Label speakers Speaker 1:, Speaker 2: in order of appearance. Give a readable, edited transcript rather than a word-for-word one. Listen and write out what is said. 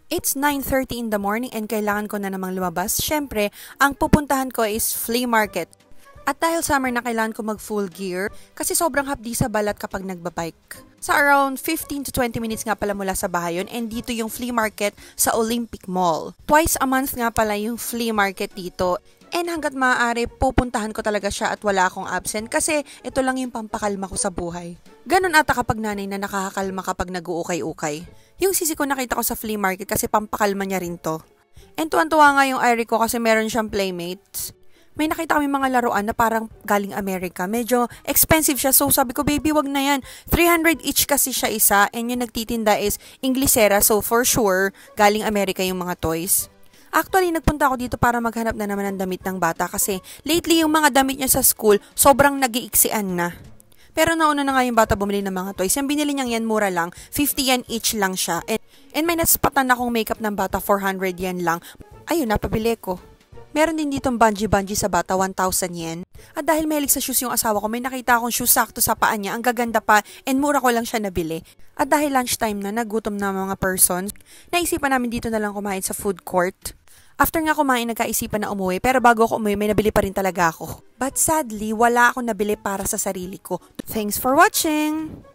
Speaker 1: It's 9:30 in the morning and kailangan ko na namang lumabas. Syempre, ang pupuntahan ko is flea market. At dahil summer na kailangan ko mag full gear kasi sobrang hapdi sa balat kapag nagbabike. Sa around 15 to 20 minutes nga pala mula sa bahay yun, and dito yung flea market sa Olympic Mall. Twice a month nga pala yung flea market dito. And hanggat maaari, pupuntahan ko talaga siya at wala akong absent kasi ito lang yung pampakalma ko sa buhay. Ganon ata kapag nanay na nakakakalma kapag nag-uukay-ukay. Yung sisi ko nakita ko sa flea market kasi pampakalma niya rin to. And tuwan-tuwa nga yung Iri ko kasi meron siyang playmates. May nakita kami mga laruan na parang galing Amerika. Medyo expensive siya. So sabi ko, baby, wag na yan. 300 each kasi siya isa. And yung nagtitinda is Inglesera. So for sure, galing Amerika yung mga toys. Actually, nagpunta ako dito para maghanap na naman ng damit ng bata kasi lately yung mga damit niya sa school sobrang nag-iiksian na. Pero nauna na nga yung bata bumili ng mga toys. Yung binili niyang yan, mura lang. 50 yen each lang siya. And may naspatan akong makeup ng bata, 400 yen lang. Ayun, napabili ko. Meron din ditong bungee-bungee sa bata, 1,000 yen. At dahil mahilig sa shoes yung asawa ko, may nakita akong shoes sakto sa paa niya. Ang gaganda pa and mura ko lang siya nabili. At dahil lunchtime na, nagutom na mga persons, naisipan namin dito na lang kumain sa food court. After nga kumain, nagkaisipan na umuwi. Pero bago ako umuwi, may nabili pa rin talaga ako. But sadly, wala akong nabili para sa sarili ko. Thanks for watching!